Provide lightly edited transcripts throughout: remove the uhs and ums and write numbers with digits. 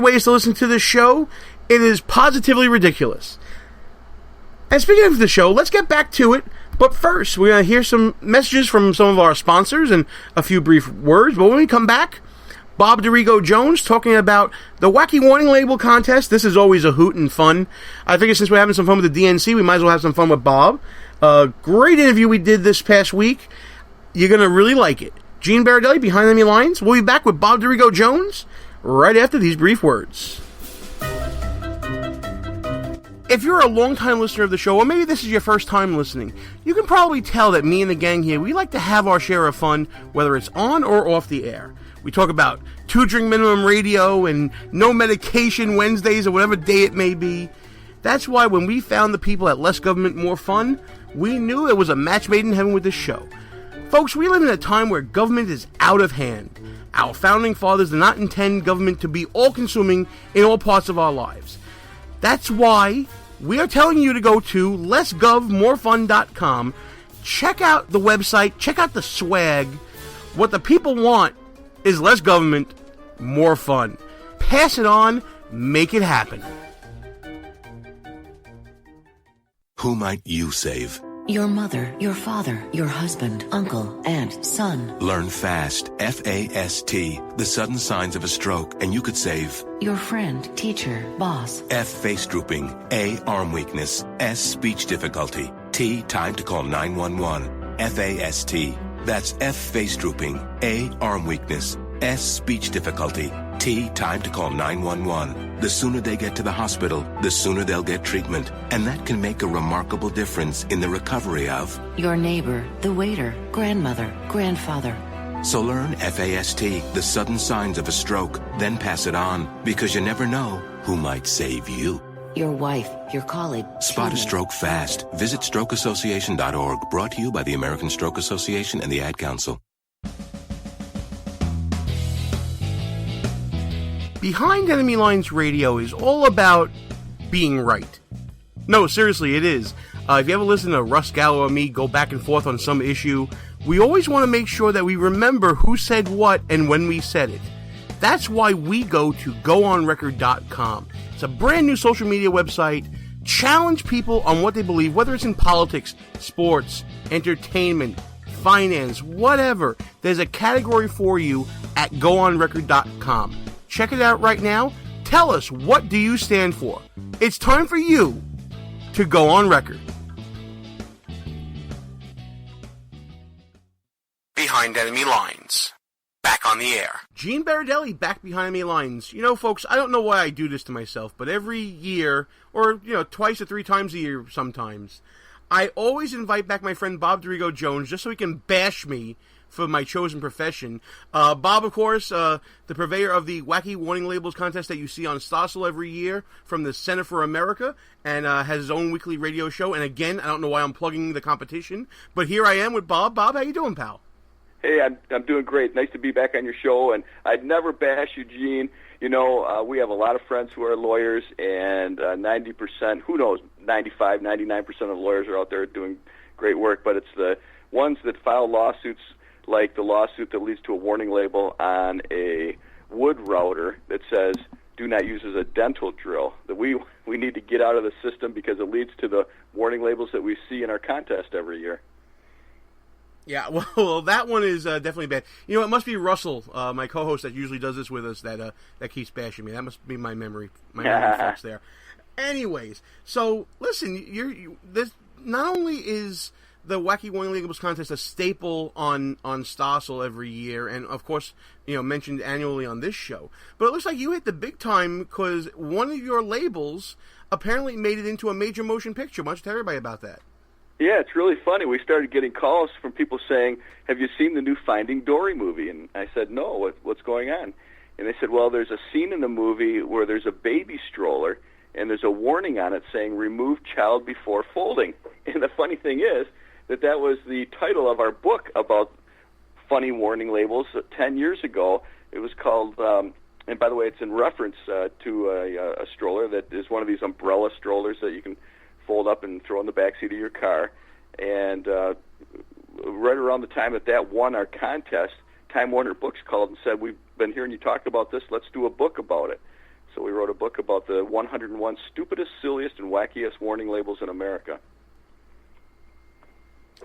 ways to listen to this show. It is positively ridiculous. And speaking of the show, let's get back to it. But first, we're going to hear some messages from some of our sponsors and a few brief words. But when we come back, Bob Dorigo Jones talking about the Wacky Warning Label contest. This is always a hoot and fun. I figure since we're having some fun with the DNC, we might as well have some fun with Bob. Great interview we did this past week. You're going to really like it. Gene Berardelli, Behind Enemy Lines. We'll be back with Bob Dorigo Jones right after these brief words. If you're a long-time listener of the show, or maybe this is your first time listening, you can probably tell that me and the gang here, we like to have our share of fun, whether it's on or off the air. We talk about 2-drink minimum radio and no medication Wednesdays or whatever day it may be. That's why when we found the people at Less Government, More Fun, we knew it was a match made in heaven with this show. Folks, we live in a time where government is out of hand. Our founding fathers did not intend government to be all-consuming in all parts of our lives. That's why we are telling you to go to lessgovmorefun.com, check out the website, check out the swag. What the people want is less government, more fun. Pass it on, make it happen. Who might you save? Your mother, your father, your husband, uncle, aunt, son. Learn FAST, F-A-S-T, the sudden signs of a stroke, and you could save. Your friend, teacher, boss. F, face drooping. A, arm weakness. S, speech difficulty. T, time to call 911. F-A-S-T. That's F, face drooping. A, arm weakness. S, speech difficulty. T, time to call 911. The sooner they get to the hospital, the sooner they'll get treatment. And that can make a remarkable difference in the recovery of your neighbor, the waiter, grandmother, grandfather. So learn FAST, the sudden signs of a stroke, then pass it on, because you never know who might save you. Your wife, your colleague. Spot a stroke fast. Visit strokeassociation.org, brought to you by the American Stroke Association and the Ad Council. Behind Enemy Lines Radio is all about being right. No, seriously, it is. If you ever listen to Russ Gallo or me go back and forth on some issue, we always want to make sure that we remember who said what and when we said it. That's why we go to goonrecord.com. It's a brand new social media website. Challenge people on what they believe, whether it's in politics, sports, entertainment, finance, whatever. There's a category for you at goonrecord.com. Check it out right now. Tell us, what do you stand for? It's time for you to go on record. Behind Enemy Lines. Back on the air. Gene Berardelli back behind Enemy Lines. You know, folks, I don't know why I do this to myself, but every year, or, twice or 3 times a year sometimes, I always invite back my friend Bob Dorigo Jones just so he can bash me for my chosen profession. Bob, of course, the purveyor of the Wacky Warning Labels contest that you see on Stossel every year from the Center for America, and has his own weekly radio show. And again, I don't know why I'm plugging the competition, but here I am with Bob. Bob, how you doing, pal? Hey, I'm doing great. Nice to be back on your show, and I'd never bash you, Gene. We have a lot of friends who are lawyers, and 90%, who knows, 95, 99% of lawyers are out there doing great work, but it's the ones that file lawsuits, like the lawsuit that leads to a warning label on a wood router that says, do not use as a dental drill, that we need to get out of the system because it leads to the warning labels that we see in our contest every year. Yeah, well, that one is definitely bad. It must be Russell, my co-host that usually does this with us, that keeps bashing me. That must be my memory faults there. Anyways, so listen, this not only is the Wacky Warning Labels contest a staple on Stossel every year, and of course, mentioned annually on this show, but it looks like you hit the big time because one of your labels apparently made it into a major motion picture. Why don't you tell everybody about that? Yeah, it's really funny. We started getting calls from people saying, have you seen the new Finding Dory movie? And I said, no, what's going on? And they said, well, there's a scene in the movie where there's a baby stroller, and there's a warning on it saying, remove child before folding. And the funny thing is that was the title of our book about funny warning labels 10 years ago. It was called, and by the way, it's in reference to a stroller that is one of these umbrella strollers that you can fold up and throw in the backseat of your car. And right around the time that won our contest, Time Warner Books called and said, we've been hearing you talk about this, let's do a book about it. So book about the 101 stupidest, silliest, and wackiest warning labels in America.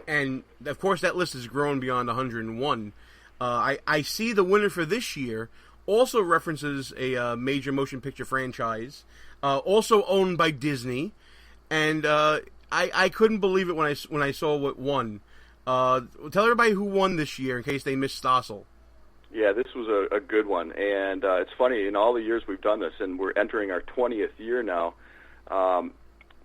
And, of course, that list has grown beyond 101. I see the winner for this year also references a major motion picture franchise, also owned by Disney, and I couldn't believe it when I saw what won. Tell everybody who won this year in case they missed Stossel. Yeah, this was a good one, and it's funny, in all the years we've done this, and we're entering our 20th year now,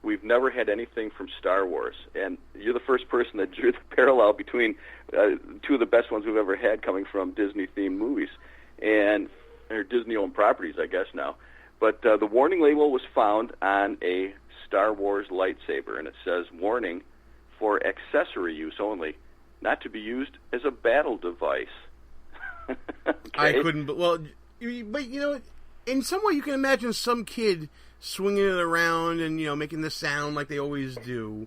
we've never had anything from Star Wars, and you're the first person that drew the parallel between two of the best ones we've ever had coming from Disney-themed movies, or Disney-owned properties, I guess now. But the warning label was found on a Star Wars lightsaber, and it says, "Warning for accessory use only, not to be used as a battle device." Okay. I couldn't, but in some way you can imagine some kid swinging it around and, making the sound like they always do.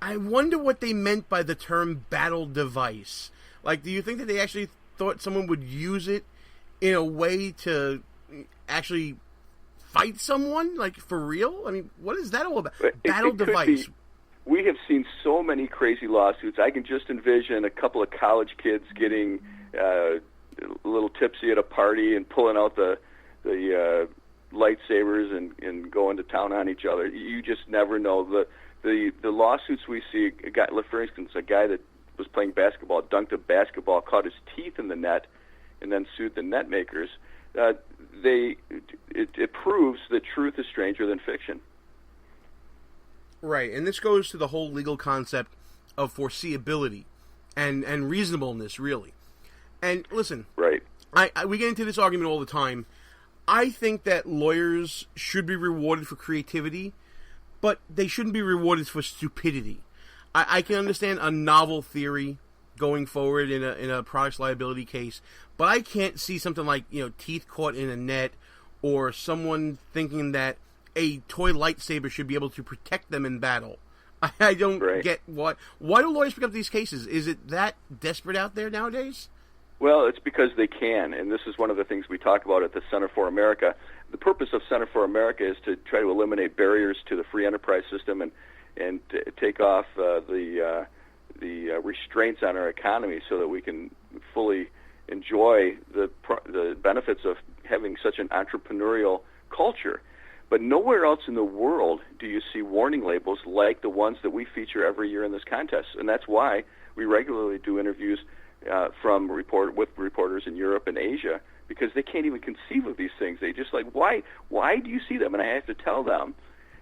I wonder what they meant by the term battle device. Like, do you think that they actually thought someone would use it in a way to actually fight someone, like, for real? I mean, what is that all about? Battle device. We have seen so many crazy lawsuits. I can just envision a couple of college kids getting a little tipsy at a party and pulling out the lightsabers and going to town on each other. You just never know. The lawsuits we see, for instance, a guy that was playing basketball, dunked a basketball, caught his teeth in the net, and then sued the net makers. It proves that truth is stranger than fiction. Right, and this goes to the whole legal concept of foreseeability and reasonableness, really. And listen, right. We get into this argument all the time. I think that lawyers should be rewarded for creativity, but they shouldn't be rewarded for stupidity. I can understand a novel theory going forward in a products liability case, but I can't see something like teeth caught in a net, or someone thinking that a toy lightsaber should be able to protect them in battle. I don't get why do lawyers pick up these cases? Is it that desperate out there nowadays? Well, it's because they can, and this is one of the things we talk about at the Center for America. The purpose of Center for America is to try to eliminate barriers to the free enterprise system and take off the restraints on our economy so that we can fully enjoy the benefits of having such an entrepreneurial culture. But nowhere else in the world do you see warning labels like the ones that we feature every year in this contest, and that's why we regularly do interviews with reporters in Europe and Asia, because they can't even conceive of these things. They just why do you see them? And I have to tell them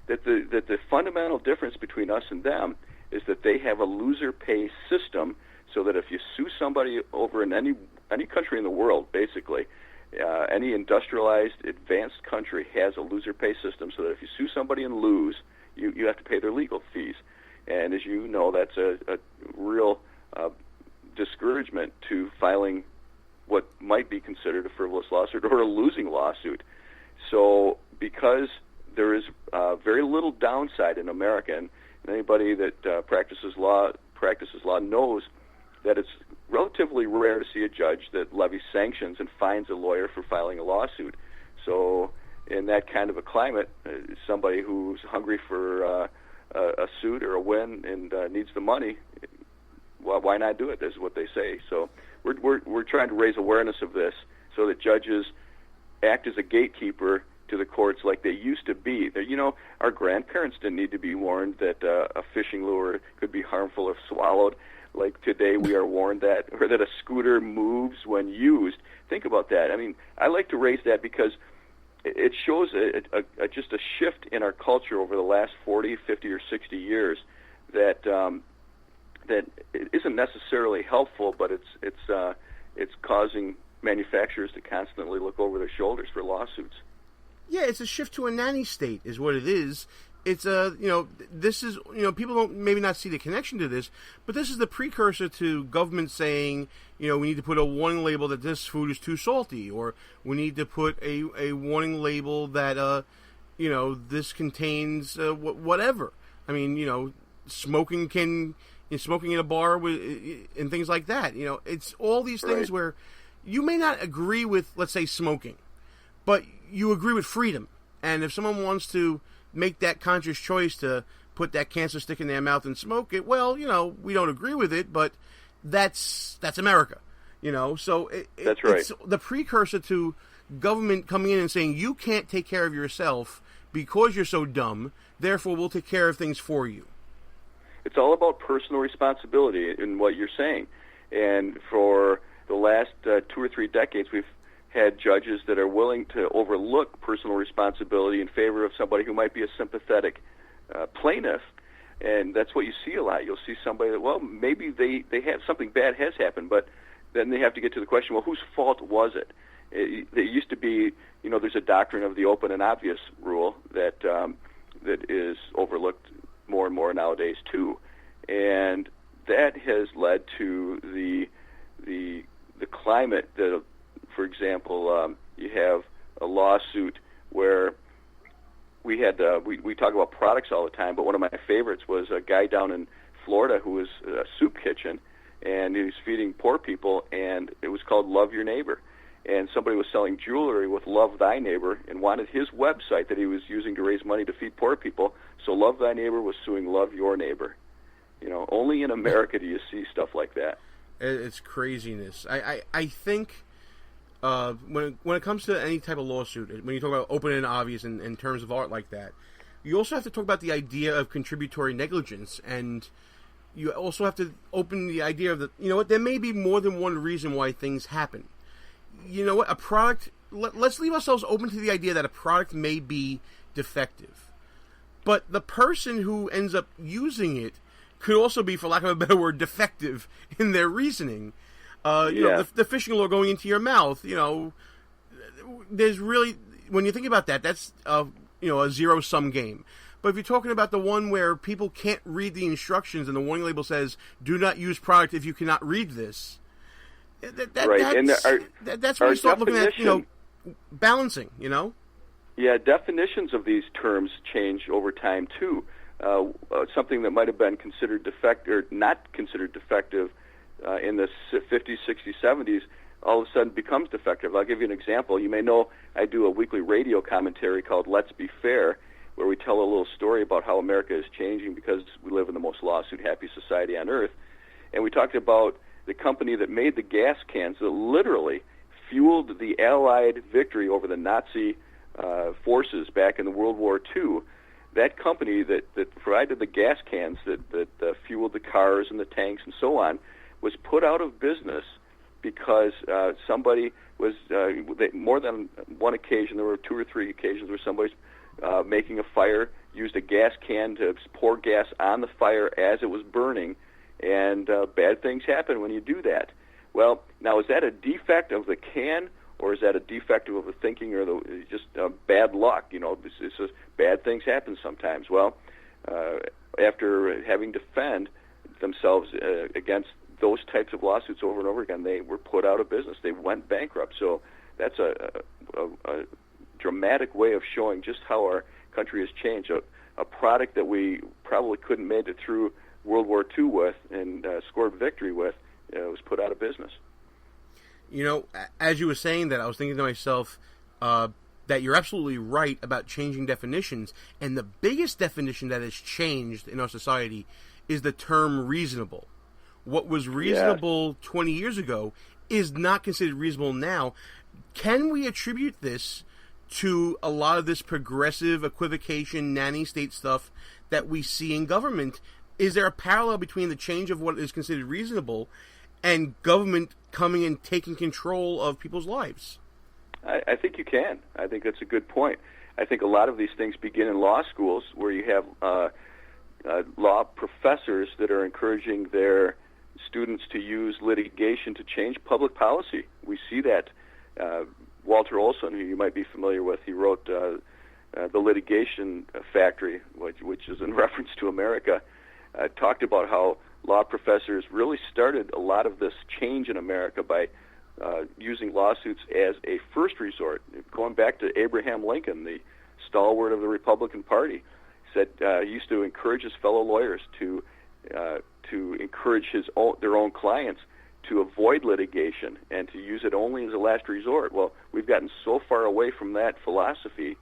that the fundamental difference between us and them is that they have a loser pay system, so that if you sue somebody over in any country in the world, basically, any industrialized, advanced country has a loser pay system, so that if you sue somebody and lose, you have to pay their legal fees. And as you know, that's a real discouragement to filing what might be considered a frivolous lawsuit or a losing lawsuit. So because there is very little downside in America, and anybody that practices law knows that it's relatively rare to see a judge that levies sanctions and fines a lawyer for filing a lawsuit. So in that kind of a climate, somebody who's hungry for a suit or a win and needs the money, well, why not do it? Is what they say. So we're trying to raise awareness of this so that judges act as a gatekeeper to the courts like they used to be. Our grandparents didn't need to be warned that a fishing lure could be harmful if swallowed. Like today we are warned that a scooter moves when used. Think about that. I mean, I like to raise that because it shows just a shift in our culture over the last 40, 50, or 60 years that it isn't necessarily helpful, but it's causing manufacturers to constantly look over their shoulders for lawsuits. Yeah, it's a shift to a nanny state, is what it is. It's this is, people don't maybe not see the connection to this, but this is the precursor to government saying, we need to put a warning label that this food is too salty, or we need to put a warning label that, this contains whatever. I mean, smoking in a bar and things like that. It's all these things where you may not agree with, let's say, smoking, but you agree with freedom. And if someone wants to make that conscious choice to put that cancer stick in their mouth and smoke it, well, we don't agree with it, but that's America, So that's right. It's the precursor to government coming in and saying, you can't take care of yourself because you're so dumb, therefore we'll take care of things for you. It's all about personal responsibility in what you're saying. And for the last 2 or 3 decades, we've had judges that are willing to overlook personal responsibility in favor of somebody who might be a sympathetic plaintiff. And that's what you see a lot. You'll see somebody that, well, maybe they have something bad has happened, but then they have to get to the question, well, whose fault was it? It used to be, there's a doctrine of the open and obvious rule that is overlooked more and more nowadays too, and that has led to the climate that, for example, you have a lawsuit where we talk about products all the time, but one of my favorites was a guy down in Florida who was a soup kitchen, and he was feeding poor people, and it was called Love Your Neighbor. And somebody was selling jewelry with Love Thy Neighbor and wanted his website that he was using to raise money to feed poor people. So Love Thy Neighbor was suing Love Your Neighbor. Only in America do you see stuff like that. It's craziness. I think when it comes to any type of lawsuit, when you talk about open and obvious in terms of art like that, you also have to talk about the idea of contributory negligence, and you also have to open the idea of there may be more than one reason why things happen. A product, let's leave ourselves open to the idea that a product may be defective. But the person who ends up using it could also be, for lack of a better word, defective in their reasoning. The fishing lure going into your mouth, there's really, when you think about that, that's, a zero-sum game. But if you're talking about the one where people can't read the instructions and the warning label says, do not use product if you cannot read this, right. That's where you start looking at, balancing, Yeah, definitions of these terms change over time, too. Something that might have been considered defective or not considered defective in the 50s, 60s, 70s, all of a sudden becomes defective. I'll give you an example. You may know I do a weekly radio commentary called Let's Be Fair, where we tell a little story about how America is changing because we live in the most lawsuit-happy society on earth. And we talked about the company that made the gas cans that literally fueled the Allied victory over the Nazi forces back in the World War II. That company that provided the gas cans that fueled the cars and the tanks and so on was put out of business because somebody was, more than one occasion, there were 2 or 3 occasions where somebody's making a fire, used a gas can to pour gas on the fire as it was burning, and bad things happen when you do that. Well, now, is that a defect of the can, or is that a defect of the thinking, or just bad luck? It's just bad things happen sometimes. Well, after having to defend themselves against those types of lawsuits over and over again, they were put out of business. They went bankrupt. So that's a dramatic way of showing just how our country has changed. A product that we probably couldn't make it through World War II with and scored victory with was put out of business. As you were saying that, I was thinking to myself that you're absolutely right about changing definitions, and the biggest definition that has changed in our society is the term reasonable. What was reasonable 20 years ago is not considered reasonable now. Can we attribute this to a lot of this progressive equivocation, nanny state stuff that we see in government? Is there a parallel between the change of what is considered reasonable and government coming and taking control of people's lives? I think you can. I think that's a good point. I think a lot of these things begin in law schools where you have law professors that are encouraging their students to use litigation to change public policy. We see that. Walter Olson, who you might be familiar with, he wrote The Litigation Factory, which is in reference to America, talked about how law professors really started a lot of this change in America by using lawsuits as a first resort. Going back to Abraham Lincoln, the stalwart of the Republican Party, said he used to encourage his fellow lawyers to encourage their own clients to avoid litigation and to use it only as a last resort. Well, we've gotten so far away from that philosophy